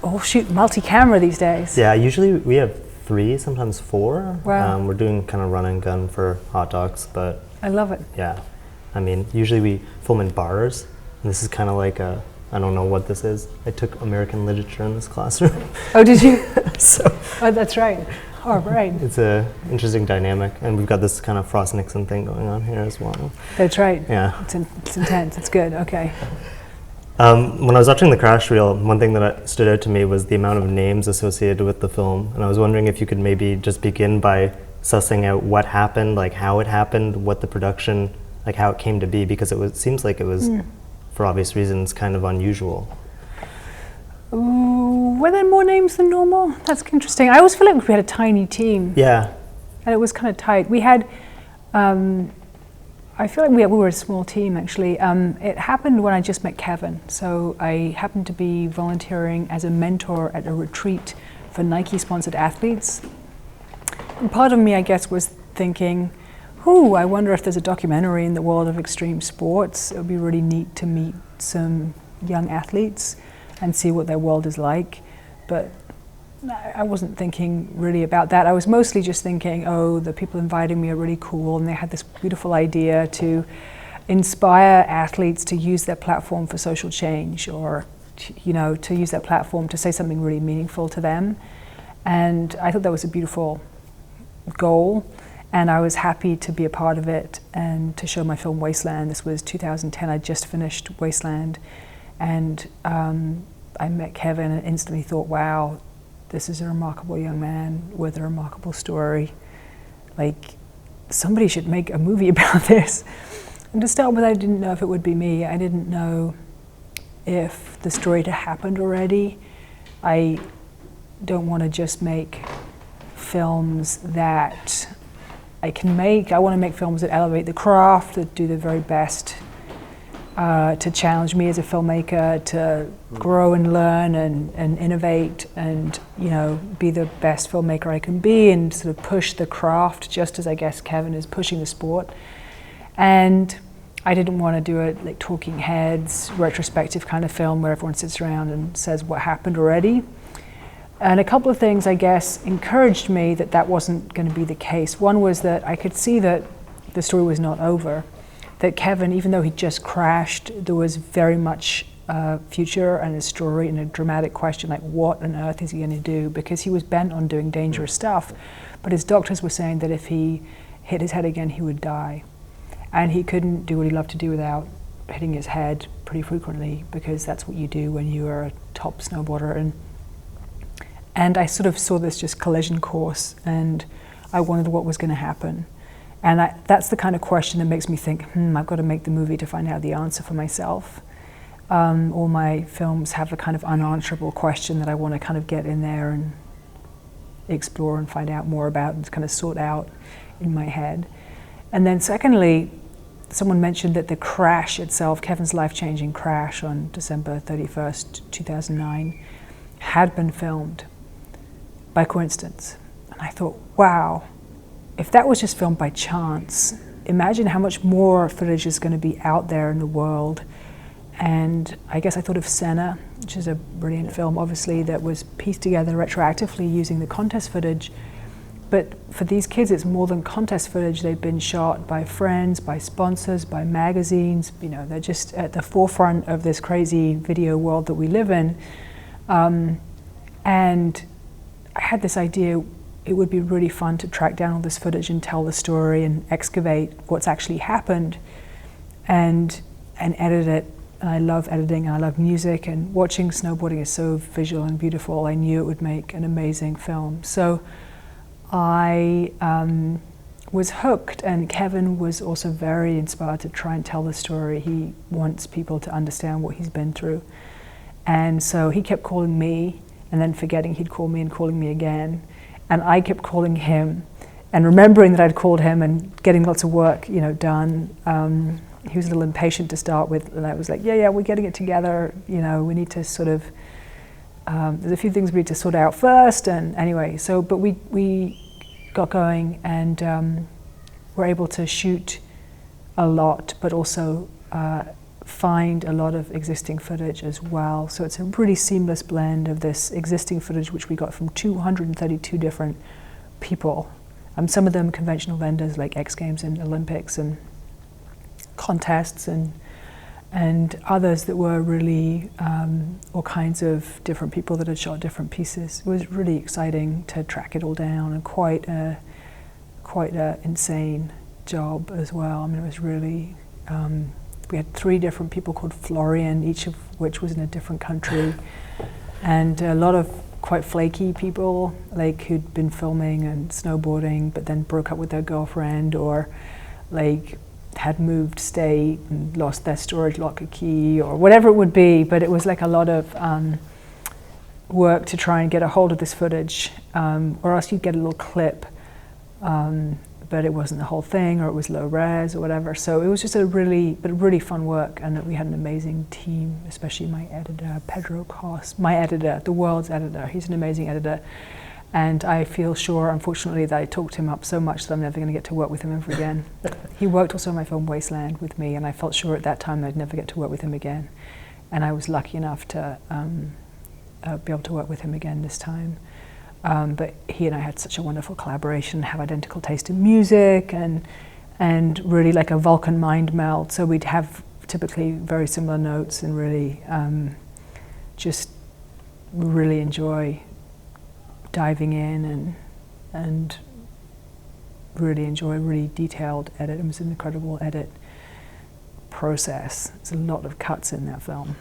all shoot multi-camera these days. Yeah, usually we have 3, sometimes 4. Wow. We're doing kind of run and gun for hot dogs, but I love it. yeah. I mean, usually we film in bars, and this is kind of like a, I don't know what this is. I took American literature in this classroom. Oh, did you? So Oh, that's right. Oh, right. it's a interesting dynamic, and we've got this kind of Frost Nixon thing going on here as well. That's right. Yeah. It's intense. It's good. Okay. When I was watching the crash reel, one thing that stood out to me was the amount of names associated with the film, and I was wondering if you could maybe just begin by sussing out what happened, like how it happened, what the production, like how it came to be, because seems like it was, for obvious reasons, kind of unusual. Ooh, were there more names than normal? That's interesting. I always feel like we had a tiny team. Yeah. And it was kind of tight. We had, I feel like we were a small team actually. It happened when I just met Kevin. So I happened to be volunteering as a mentor at a retreat for Nike-sponsored athletes. And part of me, I guess, was thinking, I wonder if there's a documentary in the world of extreme sports. It would be really neat to meet some young athletes and see what their world is like. But I wasn't thinking really about that. I was mostly just thinking, the people inviting me are really cool, and they had this beautiful idea to inspire athletes to use their platform for social change, or to use their platform to say something really meaningful to them. And I thought that was a beautiful goal, and I was happy to be a part of it and to show my film Wasteland. This was 2010. I just finished Wasteland, and I met Kevin and instantly thought, wow, this is a remarkable young man with a remarkable story. Like, somebody should make a movie about this. And to start with, I didn't know if it would be me. I didn't know if the story had happened already. I don't want to just make films that I can make. I want to make films that elevate the craft, that do the very best to challenge me as a filmmaker to grow and learn and innovate and be the best filmmaker I can be, and sort of push the craft just as I guess Kevin is pushing the sport. And I didn't want to do it like talking heads, retrospective kind of film where everyone sits around and says what happened already. And a couple of things, I guess, encouraged me that wasn't going to be the case. One was that I could see that the story was not over. That Kevin, even though he just crashed, there was very much future and a story and a dramatic question, like what on earth is he going to do? Because he was bent on doing dangerous stuff, but his doctors were saying that if he hit his head again, he would die. And he couldn't do what he loved to do without hitting his head pretty frequently, because that's what you do when you are a top snowboarder. And I sort of saw this just collision course, and I wondered what was going to happen. And that's the kind of question that makes me think, I've got to make the movie to find out the answer for myself. All my films have a kind of unanswerable question that I want to kind of get in there and explore and find out more about and kind of sort out in my head. And then secondly, someone mentioned that the crash itself, Kevin's life-changing crash on December 31st, 2009, had been filmed by coincidence. And I thought, wow, if that was just filmed by chance, imagine how much more footage is going to be out there in the world. And I guess I thought of Senna, which is a brilliant film, obviously, that was pieced together retroactively using the contest footage. But for these kids, it's more than contest footage. They've been shot by friends, by sponsors, by magazines. They're just at the forefront of this crazy video world that we live in. And I had this idea, it would be really fun to track down all this footage and tell the story and excavate what's actually happened and edit it. And I love editing and I love music, and watching snowboarding is so visual and beautiful. I knew it would make an amazing film. So I was hooked, and Kevin was also very inspired to try and tell the story. He wants people to understand what he's been through. And so he kept calling me, and then forgetting he'd call me and calling me again. And I kept calling him and remembering that I'd called him and getting lots of work, done. He was a little impatient to start with, and I was like, yeah, we're getting it together. We need to sort of, there's a few things we need to sort out first. And anyway, but we got going, and were able to shoot a lot, but also find a lot of existing footage as well. So it's a really seamless blend of this existing footage, which we got from 232 different people. Some of them conventional vendors like X Games and Olympics and contests, and others that were really all kinds of different people that had shot different pieces. It was really exciting to track it all down, and quite a insane job as well. I mean, it was really, we had 3 different people called Florian, each of which was in a different country, and a lot of quite flaky people, like who'd been filming and snowboarding but then broke up with their girlfriend, or like had moved state and lost their storage locker key, or whatever it would be. But it was like a lot of work to try and get a hold of this footage, or else you'd get a little clip, but it wasn't the whole thing, or it was low res or whatever. So it was just a really fun work, and we had an amazing team, especially my editor, Pedro Cos, my editor, the world's editor. He's an amazing editor. And I feel sure, unfortunately, that I talked him up so much that I'm never going to get to work with him ever again. He worked also on my film Wasteland with me, and I felt sure at that time that I'd never get to work with him again. And I was lucky enough to be able to work with him again this time. But he and I had such a wonderful collaboration, have identical taste in music, and really like a Vulcan mind meld. So we'd have typically very similar notes, and really just really enjoy diving in and really enjoy a really detailed edit. It was an incredible edit process. There's a lot of cuts in that film.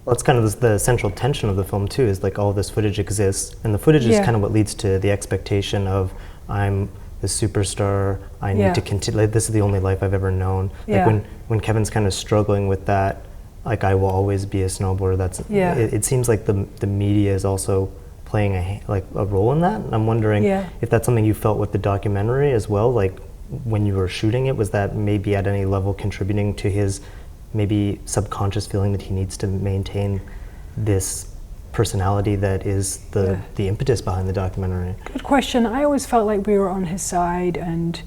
Well, it's kind of the central tension of the film too, is like all this footage exists, and the footage is kind of what leads to the expectation of, I'm the superstar, I need to continue, like, this is the only life I've ever known. Like when Kevin's kind of struggling with that, like, I will always be a snowboarder, that's it seems like the media is also playing a role in that. And I'm wondering if that's something you felt with the documentary as well, like when you were shooting it, was that maybe at any level contributing to his maybe subconscious feeling that he needs to maintain this personality that is the impetus behind the documentary? Good question. I always felt like we were on his side, and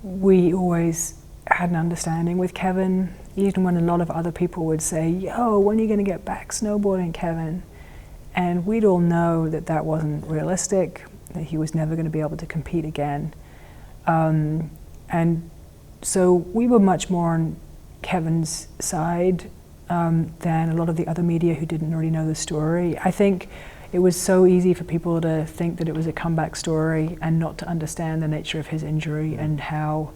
we always had an understanding with Kevin, even when a lot of other people would say, yo, when are you going to get back snowboarding, Kevin? And we'd all know that that wasn't realistic, that he was never going to be able to compete again. And so we were much more on Kevin's side than a lot of the other media who didn't already know the story. I think it was so easy for people to think that it was a comeback story and not to understand the nature of his injury, and how,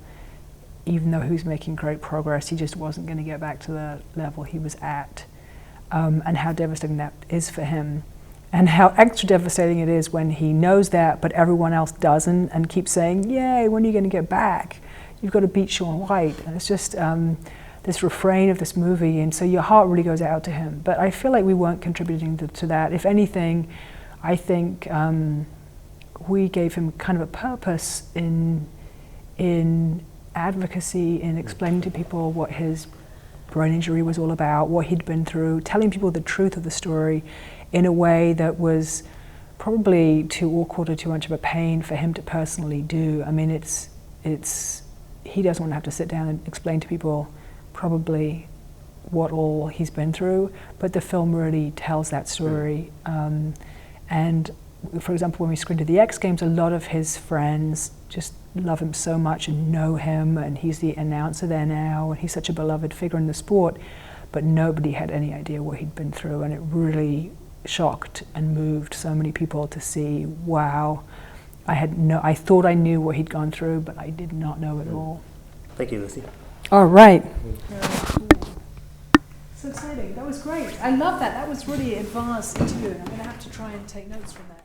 even though he was making great progress, he just wasn't going to get back to the level he was at. And how devastating that is for him, and how extra devastating it is when he knows that, but everyone else doesn't, and keeps saying, yay, when are you going to get back? You've got to beat Shaun White. And it's just this refrain of this movie, and so your heart really goes out to him. But I feel like we weren't contributing to that. If anything, I think we gave him kind of a purpose in advocacy, in explaining to people what his brain injury was all about, what he'd been through, telling people the truth of the story in a way that was probably too awkward or too much of a pain for him to personally do. I mean, it's he doesn't want to have to sit down and explain to people probably what all he's been through, but the film really tells that story. And for example, when we screened at the X Games, a lot of his friends just love him so much and know him, and he's the announcer there now, and he's such a beloved figure in the sport, but nobody had any idea what he'd been through, and it really shocked and moved so many people to see, wow, I thought I knew what he'd gone through, but I did not know at all. Thank you, Lucy. All right. So exciting. That was great. I love that. That was really advanced too. I'm going to have to try and take notes from that.